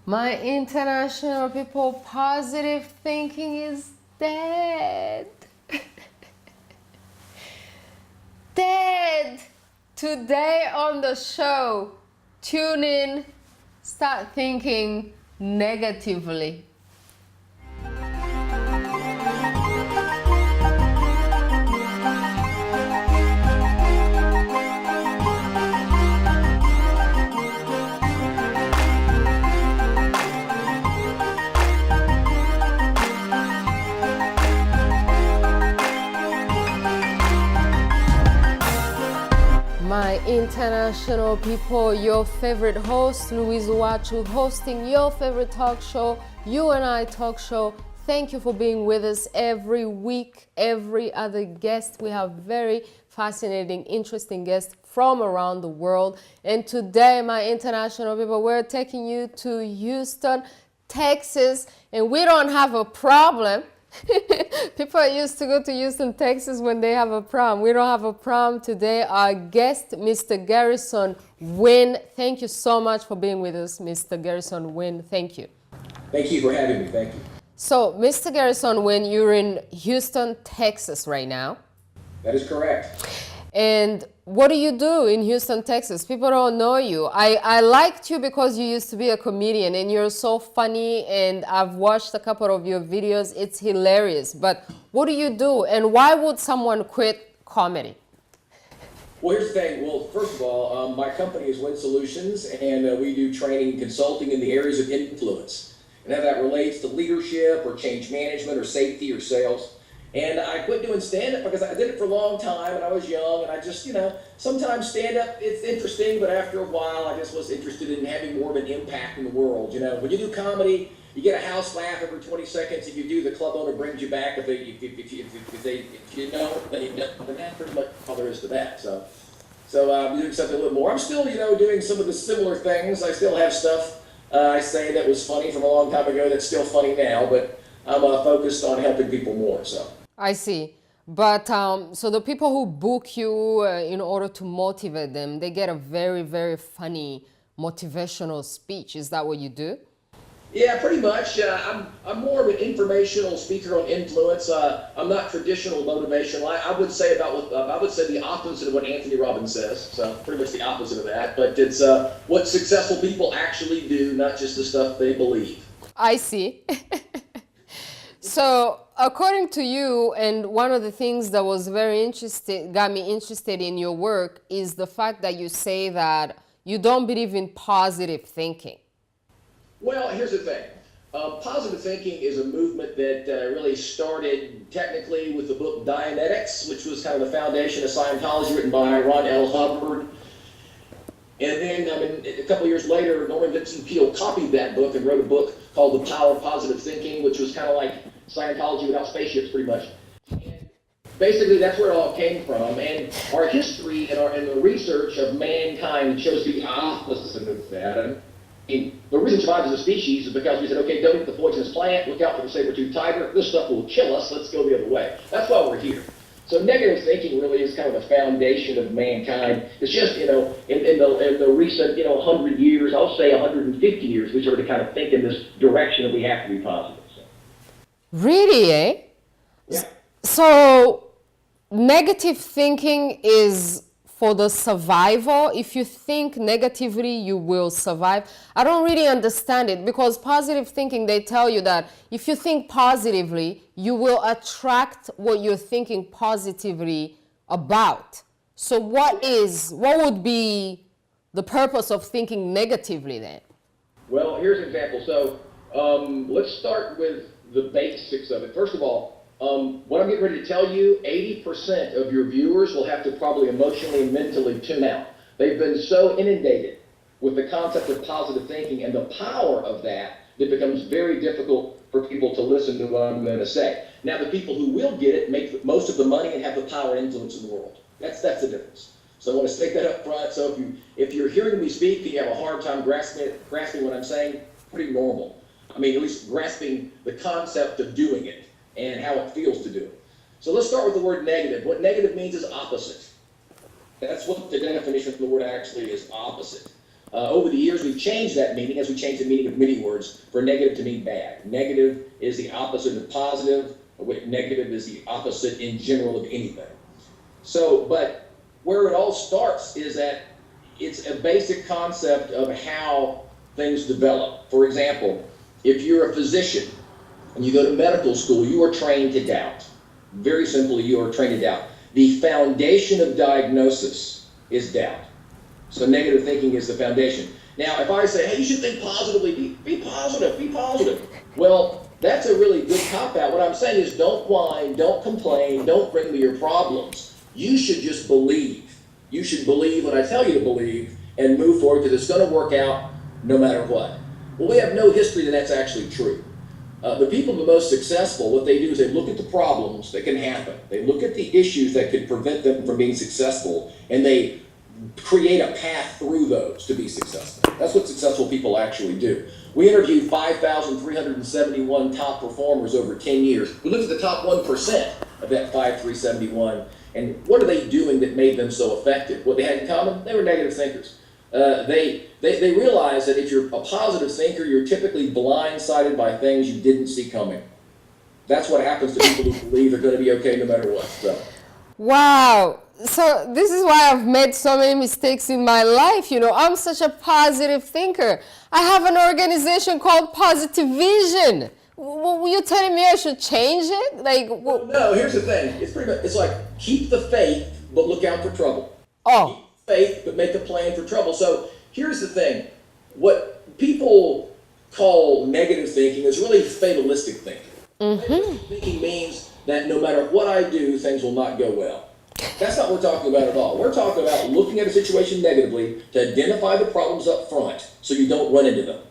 My international people, positive thinking is dead. Dead. Today on the show, tune in, start thinking negatively. My international people, your favorite host, Louise UWACU, hosting your favorite talk show, U&I Talk Show. Thank you for being with us every week, every other guest. We have very fascinating, interesting guests from around the world. And today, my international people, we're taking you to Houston, Texas, and we don't have a problem. People used to go to Houston, Texas when they have a problem. We don't have a problem today. Our guest, Mr. Garrison Wynn. Thank you so much for being with us, Mr. Garrison Wynn. Thank you. Thank you for having me. Thank you. So, Mr. Garrison Wynn, you're in Houston, Texas right now. That is correct. And what do you do in Houston, Texas? People don't know you. I liked you because you used to be a comedian and you're so funny, and I've watched a couple of your videos. It's hilarious. But what do you do, and why would someone quit comedy? Well, here's the thing. Well, first of all, my company is Wynn Solutions, and we do training and consulting in the areas of influence. And how that relates to leadership or change management or safety or sales. And I quit doing stand-up because I did it for a long time and I was young, and I just, sometimes stand-up, it's interesting, but after a while I just was interested in having more of an impact in the world. When you do comedy, you get a house laugh every 20 seconds. If you do, the club owner brings you back. If you know, and that's pretty much all there is to that. So I'm doing something a little more. I'm still, doing some of the similar things. I still have stuff I say that was funny from a long time ago that's still funny now, but I'm focused on helping people more, so. I see. But so the people who book you in order to motivate them, they get a very, very funny motivational speech. Is that what you do? Yeah, pretty much. I'm more of an informational speaker on influence. I'm not traditional motivational. I would say the opposite of what Anthony Robbins says. So pretty much the opposite of that. But it's what successful people actually do, not just the stuff they believe. I see. So, according to you, and one of the things that was got me interested in your work is the fact that you say that you don't believe in positive thinking. Well, here's the thing. Positive thinking is a movement that really started technically with the book Dianetics, which was kind of the foundation of Scientology, written by Ron L. Hubbard. And then a couple years later, Norman Vincent Peale copied that book and wrote a book called The Power of Positive Thinking, which was kind of like Scientology without spaceships, pretty much. And basically, that's where it all came from. And our history and the research of mankind shows the opposite of that. The reason we survived as a species is because we said, okay, don't eat the poisonous plant, look out for the saber-toothed tiger, this stuff will kill us, let's go the other way. That's why we're here. So negative thinking really is kind of the foundation of mankind. It's just, in the recent, 100 years, I'll say 150 years, we started to kind of think in this direction that we have to be positive. So. Really, eh? Yeah. So negative thinking is for the survival. If you think negatively, you will survive. I don't really understand it, because positive thinking, they tell you that if you think positively, you will attract what you're thinking positively about. So what would be the purpose of thinking negatively then? Well, here's an example. So let's start with the basics of it. First of all, what I'm getting ready to tell you, 80% of your viewers will have to probably emotionally and mentally tune out. They've been so inundated with the concept of positive thinking and the power of that, it becomes very difficult for people to listen to what I'm going to say. Now, the people who will get it make most of the money and have the power and influence in the world. That's the difference. So I want to state that up front. So if you're hearing me speak and you have a hard time grasping what I'm saying, pretty normal. I mean, at least grasping the concept of doing it and how it feels to do it. So let's start with the word negative. What negative means is opposite. That's what the definition of the word actually is, opposite. Over the years, we've changed that meaning as we changed the meaning of many words for negative to mean bad. Negative is the opposite of positive. Negative is the opposite in general of anything. So, but where it all starts is that it's a basic concept of how things develop. For example, if you're a physician and you go to medical school, you are trained to doubt. Very simply, you are trained to doubt. The foundation of diagnosis is doubt. So negative thinking is the foundation. Now, if I say, hey, you should think positively, be positive, be positive. Well, that's a really good cop-out. What I'm saying is don't whine, don't complain, don't bring me your problems. You should just believe. You should believe what I tell you to believe and move forward because it's going to work out no matter what. Well, we have no history that that's actually true. The people the most successful, what they do is they look at the problems that can happen. They look at the issues that could prevent them from being successful, and they create a path through those to be successful. That's what successful people actually do. We interviewed 5,371 top performers over 10 years. We looked at the top 1% of that 5,371, and what are they doing that made them so effective? What they had in common? They were negative thinkers. They realize that if you're a positive thinker, you're typically blindsided by things you didn't see coming. That's what happens to people who believe they're going to be okay no matter what. So. Wow. So this is why I've made so many mistakes in my life. You know, I'm such a positive thinker. I have an organization called Positive Vision. You're telling me I should change it? Like, no, here's the thing. It's pretty much, it's like keep the faith, but look out for trouble. Oh. Keep the faith, but make a plan for trouble. So here's the thing. What people call negative thinking is really fatalistic thinking. Fatalistic thinking means that no matter what I do, things will not go well. That's not what we're talking about at all. We're talking about looking at a situation negatively to identify the problems up front so you don't run into them.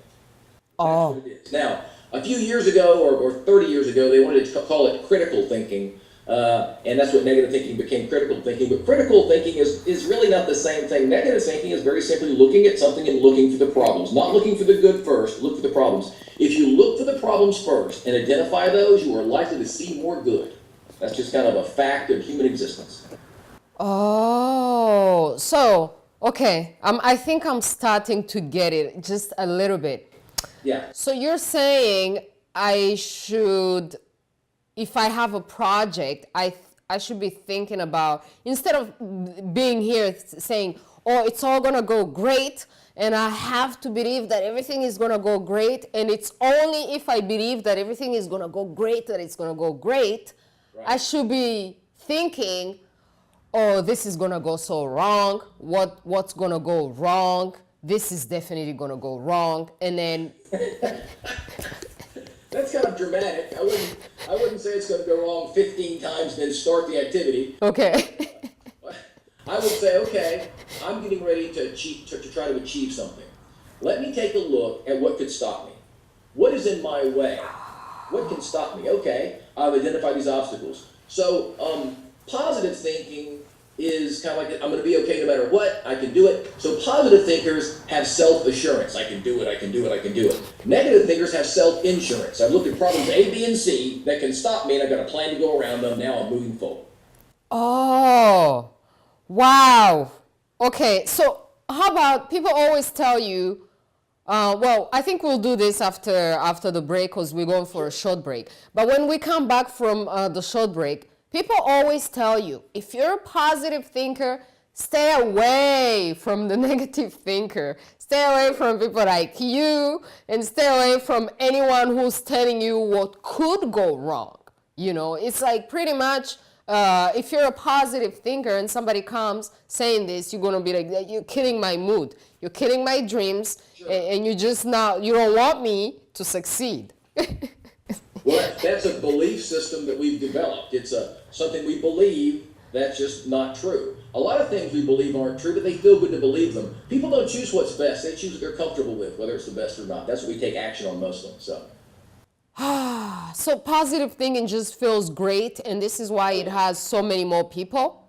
Oh. That's what it is. Now, a few years ago or 30 years ago, they wanted to call it critical thinking, and that's what negative thinking became, critical thinking. But critical thinking is really not the same thing. Negative thinking is very simply looking at something and looking for the problems. Not looking for the good first, look for the problems. If you look for the problems first and identify those, you are likely to see more good. That's just kind of a fact of human existence. Oh, so, okay. I think I'm starting to get it just a little bit. Yeah. So you're saying I should, if I have a project, I should be thinking about, instead of being here saying, oh, it's all going to go great, and I have to believe that everything is going to go great, and it's only if I believe that everything is going to go great that it's going to go great. Right. I should be thinking, oh, this is going to go so wrong. What's going to go wrong? This is definitely going to go wrong. And then... That's kind of dramatic. I wouldn't say it's going to go wrong 15 times and then start the activity. Okay. I would say, okay, I'm getting ready to try to achieve something. Let me take a look at what could stop me. What is in my way? What can stop me? Okay, I've identified these obstacles. So positive thinking is kind of like, I'm going to be okay no matter what, I can do it. So positive thinkers have self-assurance. I can do it, I can do it, I can do it. Negative thinkers have self-insurance. I've looked at problems A, B, and C that can stop me, and I've got a plan to go around them. Now I'm moving forward. Oh, wow. Okay, so how about, people always tell you, well, I think we'll do this after the break because we're going for a short break. But when we come back from the short break, people always tell you, if you're a positive thinker, stay away from the negative thinker. Stay away from people like you, and stay away from anyone who's telling you what could go wrong. You know, it's like pretty much, if you're a positive thinker and somebody comes saying this, you're going to be like, you're killing my mood. You're killing my dreams. Sure. And you don't want me to succeed. Well, that's a belief system that we've developed. It's something we believe that's just not true. A lot of things we believe aren't true, but they feel good to believe them. People don't choose what's best. They choose what they're comfortable with, whether it's the best or not. That's what we take action on most of them. So positive thinking just feels great, and this is why it has so many more people?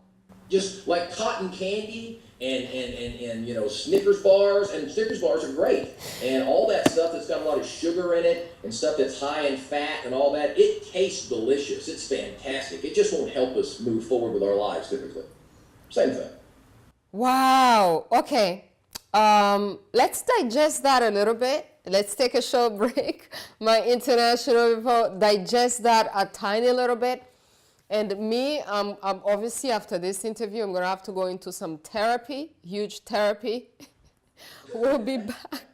Just like cotton candy and you know, Snickers bars, and Snickers bars are great, and all that stuff that's got a lot of sugar in it and stuff that's high in fat and all that, it tastes delicious. It's fantastic. It just won't help us move forward with our lives typically. Same thing. Wow. Okay. Let's digest that a little bit. Let's take a short break. My international people, digest that a tiny little bit. And me, I'm obviously after this interview, I'm going to have to go into some therapy, huge therapy. We'll be back.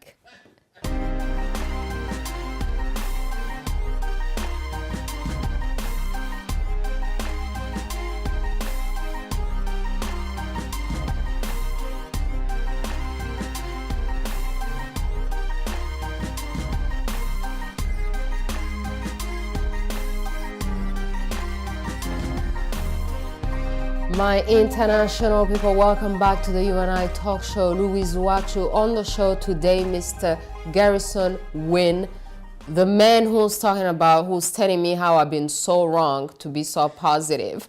My international people, welcome back to the U&I Talk Show. Louise UWACU on the show today, Mr. Garrison Wynn, the man who's telling me how I've been so wrong to be so positive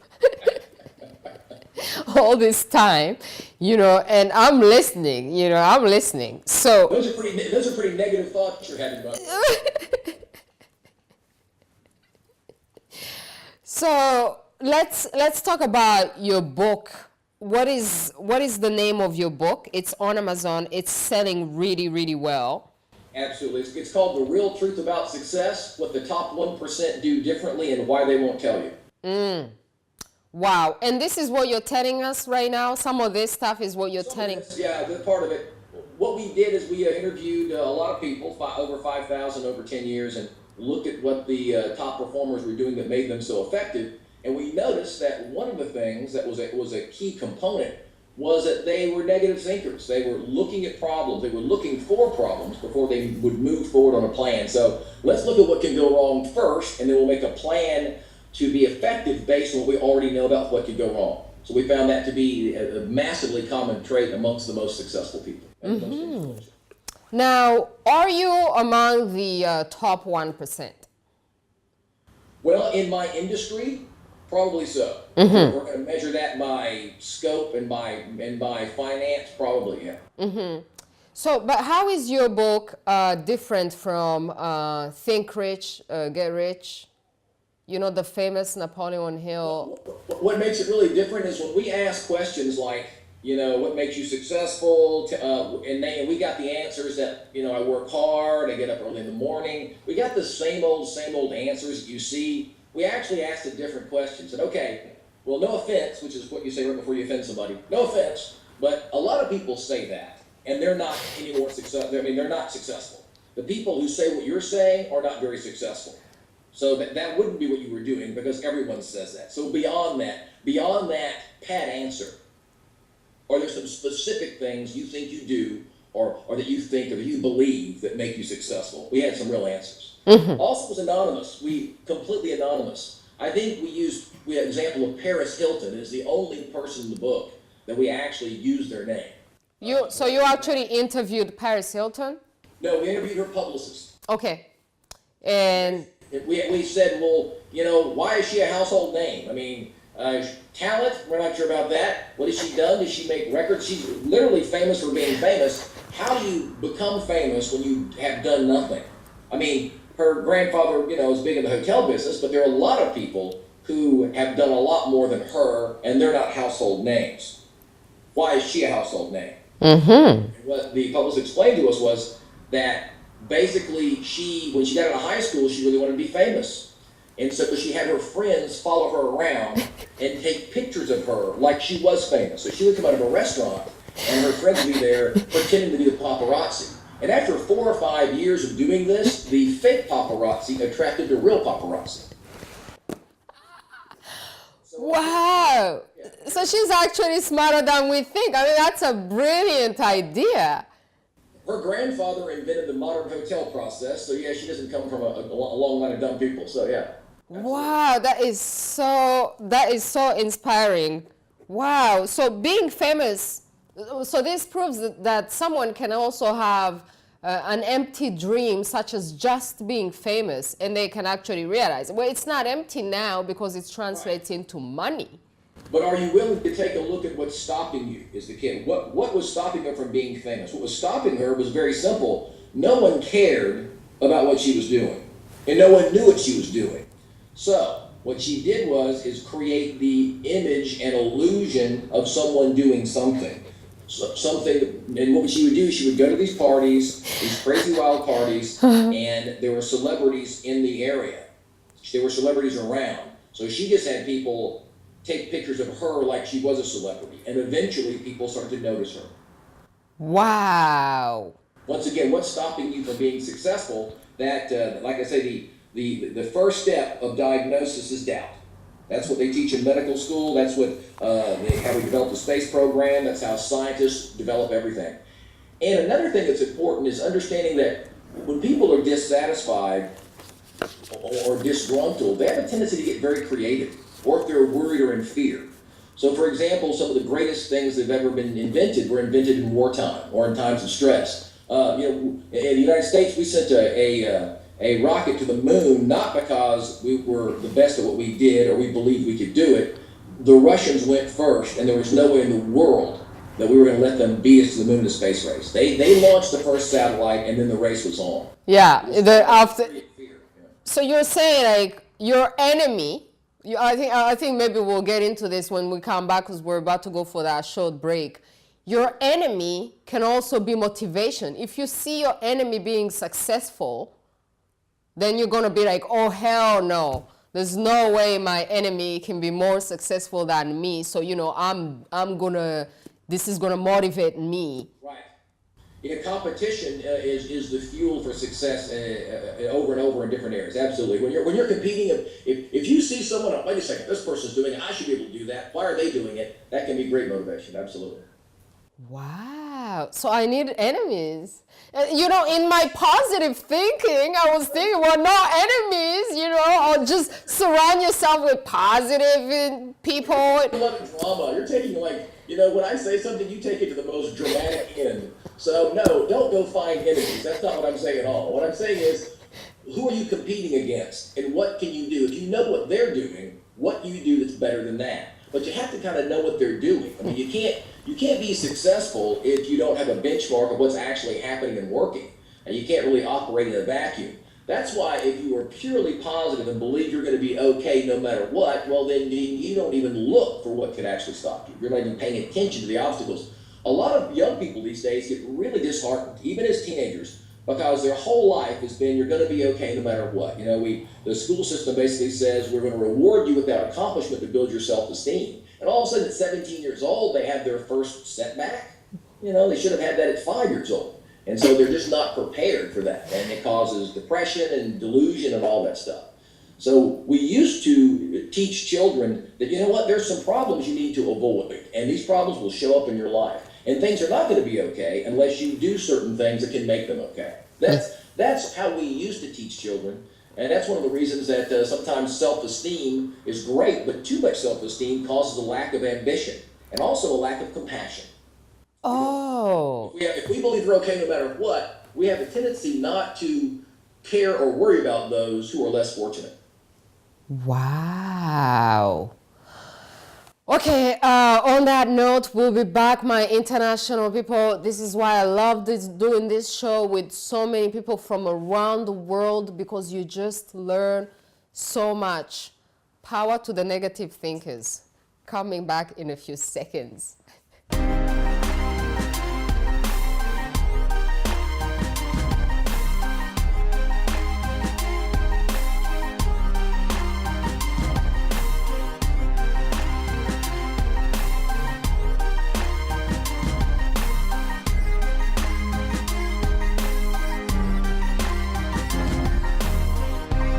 all this time, and I'm listening, I'm listening. So those are pretty negative thoughts you're having about. So let's talk about your book. What is the name of your book? It's on Amazon. It's selling really, really well. Absolutely. It's called The Real Truth About Success, What the Top 1% Do Differently and Why They Won't Tell You. Wow. And this is what you're telling us right now? Some of this stuff is what you're telling us? Yeah, the part of it. What we did is we interviewed a lot of people, over 5,000 over 10 years, and looked at what the top performers were doing that made them so effective. And we noticed that one of the things that was a key component was that they were negative thinkers. They were looking at problems. They were looking for problems before they would move forward on a plan. So let's look at what can go wrong first, and then we'll make a plan to be effective based on what we already know about what could go wrong. So we found that to be a massively common trait amongst the most successful people. Mm-hmm. Now, are you among the top 1%? Well, in my industry, probably so. Mm-hmm. We're going to measure that by scope and by finance, probably, yeah. Mm-hmm. So, but how is your book different from Think Rich, Get Rich? The famous Napoleon Hill. What makes it really different is when we ask questions like, what makes you successful? And we got the answers that, I work hard, I get up early in the morning. We got the same old answers that you see. We actually asked the different questions. And okay, well, no offense, which is what you say right before you offend somebody. No offense, but a lot of people say that, and they're not any more successful. I mean, they're not successful. The people who say what you're saying are not very successful. So that wouldn't be what you were doing, because everyone says that. So beyond that pat answer, are there some specific things you think you do or that you think or that you believe that make you successful? We had some real answers. Mm-hmm. Also was anonymous. Completely anonymous. I think we had an example of Paris Hilton is the only person in the book that we actually used their name. So you actually interviewed Paris Hilton? No, we interviewed her publicist. Okay. And we said, well, why is she a household name? I mean, talent, we're not sure about that. What has she done? Does she make records? She's literally famous for being famous. How do you become famous when you have done nothing? I mean, her grandfather, is big in the hotel business, but there are a lot of people who have done a lot more than her, and they're not household names. Why is she a household name? Mm-hmm. What the publicist explained to us was that basically when she got out of high school, she really wanted to be famous. And so she had her friends follow her around and take pictures of her like she was famous. So she would come out of a restaurant, and her friends would be there pretending to be the paparazzi. And after 4 or 5 years of doing this, the fake paparazzi attracted the real paparazzi. Wow! Yeah. So she's actually smarter than we think. I mean, that's a brilliant idea. Her grandfather invented the modern hotel process, so yeah, she doesn't come from a long line of dumb people. So yeah. Absolutely. Wow, that is so inspiring. Wow. So being famous, so this proves that someone can also have an empty dream, such as just being famous, and they can actually realize, well, it's not empty now because it translates into money. But are you willing to take a look at what's stopping you, is the kid. What was stopping her from being famous? What was stopping her was very simple. No one cared about what she was doing, and no one knew what she was doing. So what she did is create the image and illusion of someone doing something. something, and what she would do, she would go to these parties, these crazy wild parties, and there were celebrities in the area. There were celebrities around. So she just had people take pictures of her like she was a celebrity. And eventually people started to notice her. Wow. Once again, what's stopping you from being successful? That, like I say, the first step of diagnosis is doubt. That's what they teach in medical school. That's what how we develop the space program. That's how scientists develop everything. And another thing that's important is understanding that when people are dissatisfied or disgruntled, they have a tendency to get very creative, or if they're worried or in fear. So, for example, some of the greatest things that have ever been invented were invented in wartime or in times of stress. In the United States, we sent a rocket to the moon, not because we were the best at what we did or we believed we could do it. The Russians went first, and there was no way in the world that we were going to let them beat us to the moon in a space race. They launched the first satellite, and then the race was on. Yeah. So you're saying like your enemy. I think maybe we'll get into this when we come back because we're about to go for that short break. Your enemy can also be motivation. If you see your enemy being successful, then you're going to be like, oh, hell no. There's no way my enemy can be more successful than me. So, this is going to motivate me. Right. Yeah, competition is the fuel for success over and over in different areas. Absolutely. When you're competing, if you see someone, wait a second, this person's doing it, I should be able to do that. Why are they doing it? That can be great motivation. Absolutely. Wow. So I need enemies. In my positive thinking, I was thinking, well, no enemies, or just surround yourself with positive people. A lot of drama. You're taking when I say something, you take it to the most dramatic end. So no, don't go find enemies. That's not what I'm saying at all. What I'm saying is, who are you competing against, and what can you do? If you know what they're doing, what you do that's better than that. But you have to kind of know what they're doing. I mean, you can't be successful if you don't have a benchmark of what's actually happening and working, and you can't really operate in a vacuum. That's why if you are purely positive and believe you're going to be okay no matter what, well, then you don't even look for what could actually stop you. You're not even paying attention to the obstacles. A lot of young people these days get really disheartened, even as teenagers, because their whole life has been you're going to be okay no matter what. The school system basically says we're going to reward you with that accomplishment to build your self-esteem. And all of a sudden at 17 years old, they have their first setback. They should have had that at 5 years old. And so they're just not prepared for that. And it causes depression and delusion and all that stuff. So we used to teach children that, there's some problems you need to avoid. And these problems will show up in your life. And things are not going to be okay unless you do certain things that can make them okay. That's how we used to teach children. And that's one of the reasons that sometimes self-esteem is great, but too much self-esteem causes a lack of ambition and also a lack of compassion. Oh. If we believe we're okay no matter what, we have a tendency not to care or worry about those who are less fortunate. Wow. Okay, on that note, we'll be back, my international people. This is why I love doing this show with so many people from around the world, because you just learn so much. Power to the negative thinkers. Coming back in a few seconds.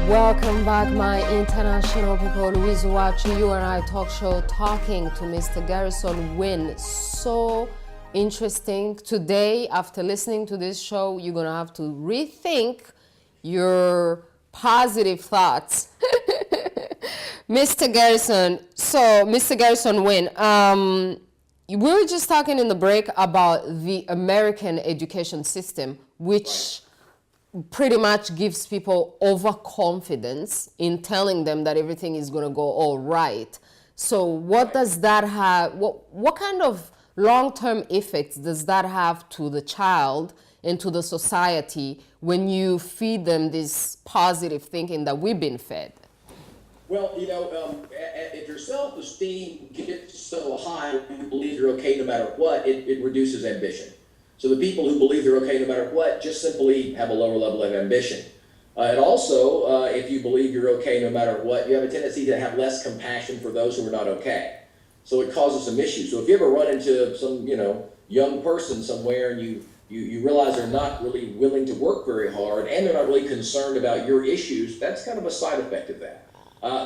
Welcome back, my international people. Louise, UWACU, U&I Talk Show, talking to Mr. Garrison Wynn. So interesting. Today, after listening to this show, you're going to have to rethink your positive thoughts. Mr. Garrison, Mr. Garrison Wynn, we were just talking in the break about the American education system, which pretty much gives people overconfidence in telling them that everything is going to go all right. So what does that have, what kind of long-term effects does that have to the child and to the society when you feed them this positive thinking that we've been fed? Well, if your self-esteem gets so high, you believe you're okay no matter what, it reduces ambition. So the people who believe they're okay no matter what just simply have a lower level of ambition. And also, if you believe you're okay no matter what, you have a tendency to have less compassion for those who are not okay. So it causes some issues. So if you ever run into some, young person somewhere and you realize they're not really willing to work very hard and they're not really concerned about your issues, that's kind of a side effect of that.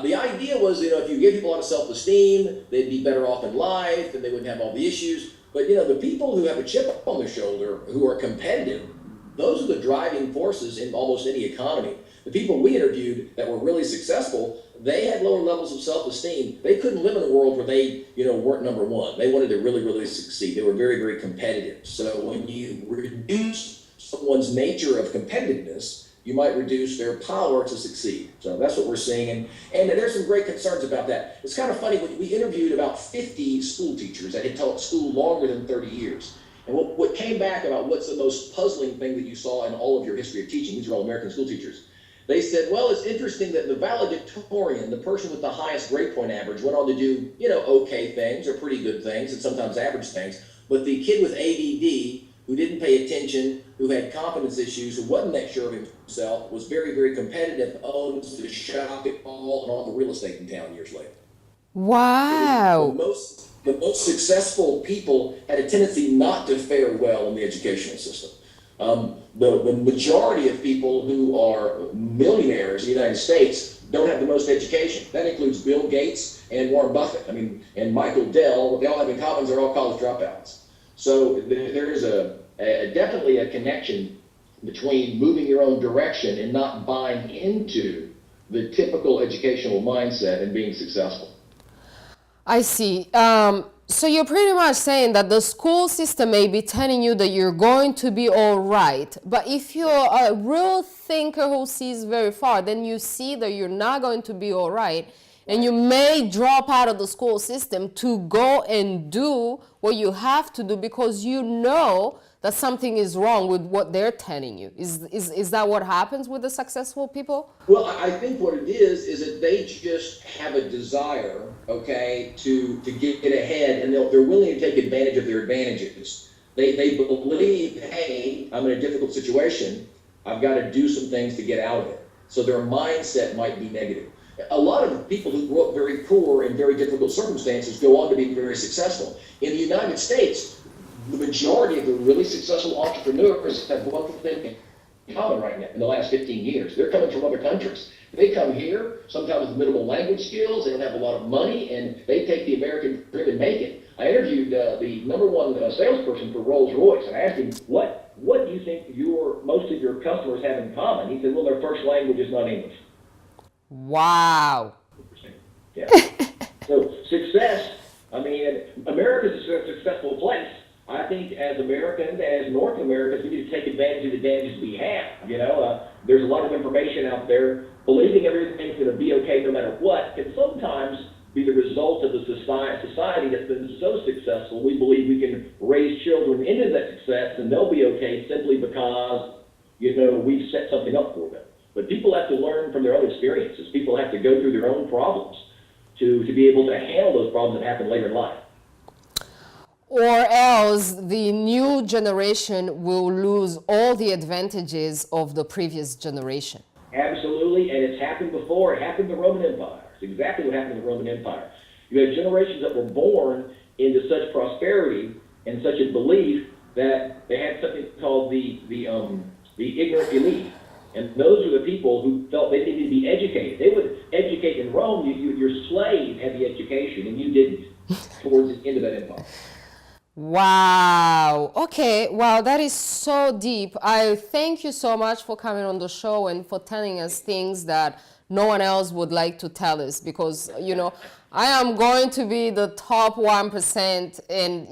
The idea was, if you give people a lot of self-esteem, they'd be better off in life and they wouldn't have all the issues. But, the people who have a chip on their shoulder, who are competitive, those are the driving forces in almost any economy. The people we interviewed that were really successful, they had lower levels of self-esteem. They couldn't live in a world where they, weren't number one. They wanted to really, really succeed. They were very, very competitive. So when you reduce someone's nature of competitiveness, you might reduce their power to succeed. So that's what we're seeing. And there's some great concerns about that. It's kind of funny, we interviewed about 50 school teachers that had taught school longer than 30 years. And what came back about what's the most puzzling thing that you saw in all of your history of teaching, these are all American school teachers, they said, well, it's interesting that the valedictorian, the person with the highest grade point average, went on to do, okay things or pretty good things and sometimes average things. But the kid with ADD, who didn't pay attention, who had confidence issues, who wasn't that sure of himself, was very, very competitive, owns the shopping mall and all the real estate in town years later. Wow. The most successful people had a tendency not to fare well in the educational system. The majority of people who are millionaires in the United States don't have the most education. That includes Bill Gates and Warren Buffett. And Michael Dell. What they all have in common is they're all college dropouts. So there is definitely a connection between moving your own direction and not buying into the typical educational mindset and being successful. I see. So you're pretty much saying that the school system may be telling you that you're going to be all right. But if you're a real thinker who sees very far, then you see that you're not going to be all right. And you may drop out of the school system to go and do what you have to do because you know that something is wrong with what they're telling you. Is that what happens with the successful people? Well, I think what it is that they just have a desire, to get ahead, and they're willing to take advantage of their advantages. They believe, hey, I'm in a difficult situation. I've got to do some things to get out of it. So their mindset might be negative. A lot of people who grew up very poor in very difficult circumstances go on to be very successful. In the United States, the majority of the really successful entrepreneurs have one thing in common right now in the last 15 years. They're coming from other countries. They come here, sometimes with minimal language skills, they don't have a lot of money, and they take the American dream and make it. I interviewed the number one salesperson for Rolls-Royce, and I asked him, what do you think most of your customers have in common? He said, well, their first language is not English. Wow. Yeah. So success, America's a successful place. I think as Americans, as North Americans, we need to take advantage of the advantages we have. There's a lot of information out there. Believing everything's going to be okay no matter what can sometimes be the result of the society that's been so successful. We believe we can raise children into that success and they'll be okay simply because, we've set something up for them. But people have to learn from their own experiences. People have to go through their own problems to be able to handle those problems that happen later in life. Or else the new generation will lose all the advantages of the previous generation. Absolutely, and it's happened before. It happened in the Roman Empire. It's exactly what happened in the Roman Empire. You had generations that were born into such prosperity and such a belief that they had something called the ignorant elite. And those are the people who felt they needed to be educated. They would educate in Rome. Your slave had the education, and you didn't towards the end of that empire. Wow. Okay. Wow, that is so deep. I thank you so much for coming on the show and for telling us things that no one else would like to tell us because, I am going to be the top 1% and,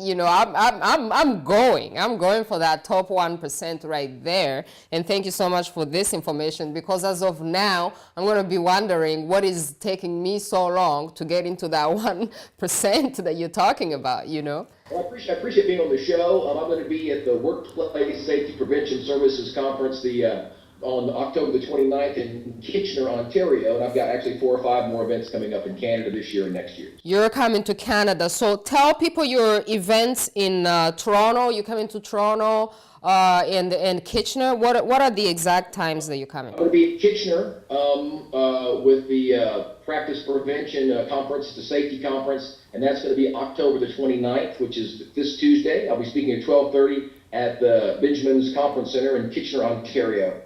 I'm going for that top 1% right there. And thank you so much for this information because as of now, I'm going to be wondering what is taking me so long to get into that 1% that you're talking about, Well, I appreciate being on the show. I'm going to be at the Workplace Safety Prevention Services Conference, the on October the 29th in Kitchener, Ontario, and I've got actually 4 or 5 more events coming up in Canada this year and next year. You're coming to Canada. So tell people your events in Toronto. You're coming to Toronto and Kitchener. What are the exact times that you're coming? I'm going to be in Kitchener with the Practice Prevention Conference, the Safety Conference, and that's going to be October the 29th, which is this Tuesday. I'll be speaking at 12:30 at the Benjamin's Conference Center in Kitchener, Ontario.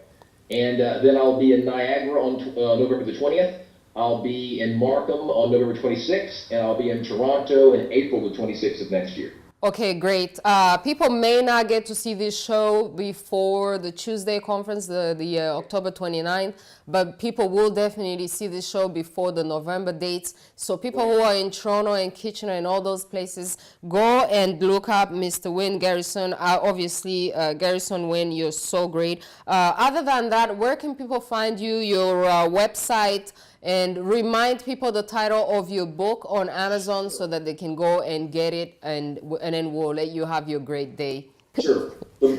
And then I'll be in Niagara on November the 20th. I'll be in Markham on November 26th, and I'll be in Toronto in April the 26th of next year. Okay, great. People may not get to see this show before the Tuesday conference, the October 29th, but people will definitely see this show before the November dates. So people who are in Toronto and Kitchener and all those places, go and look up Mr. Wynn Garrison. Obviously, Garrison Wynn, you're so great. Other than that, where can people find you, your website, and remind people the title of your book on Amazon so that they can go and get it, and then we'll let you have your great day. Sure. The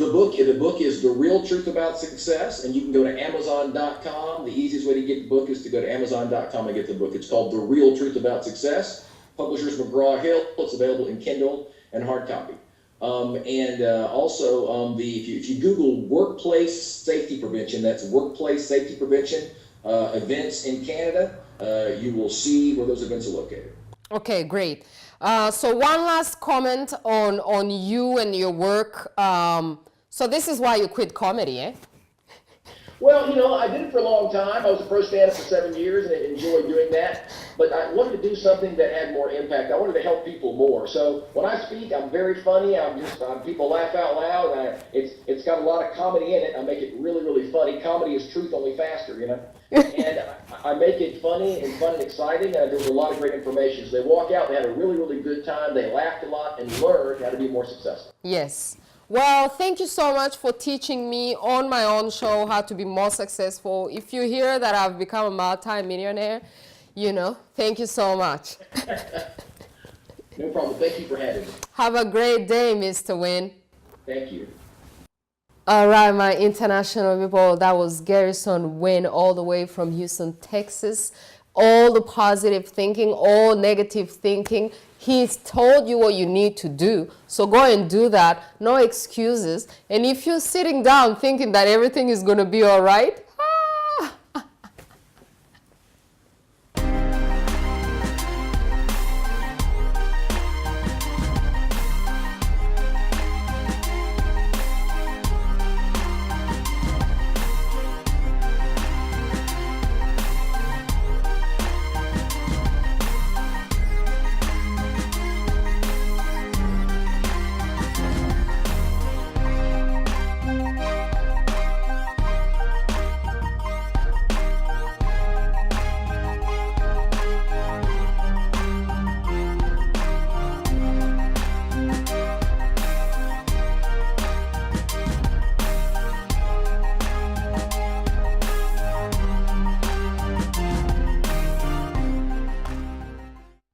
book is The Real Truth About Success, and you can go to Amazon.com. The easiest way to get the book is to go to Amazon.com and get the book. It's called The Real Truth About Success. Publishers McGraw-Hill. It's available in Kindle and hard copy. If you Google workplace safety prevention, that's workplace safety prevention events in Canada, you will see where those events are located. Okay, great. So one last comment on you and your work. So this is why you quit comedy, eh? Well, I did it for a long time. I was a pro stand-up for 7 years and I enjoyed doing that. But I wanted to do something that had more impact. I wanted to help people more. So when I speak, I'm very funny. People laugh out loud. It's got a lot of comedy in it. I make it really, really funny. Comedy is truth, only faster, And I make it funny and fun and exciting. And there's a lot of great information. So they walk out, they had a really, really good time. They laughed a lot and learned how to be more successful. Yes. Well, thank you so much for teaching me on my own show how to be more successful. If you hear that I've become a multi-millionaire, thank you so much. No problem. Thank you for having me. Have a great day, Mr. Wynn. Thank you. All right, my international people, that was Garrison Wynn all the way from Houston, Texas. All the positive thinking, all negative thinking. He's told you what you need to do. So go and do that. No excuses. And if you're sitting down thinking that everything is going to be all right,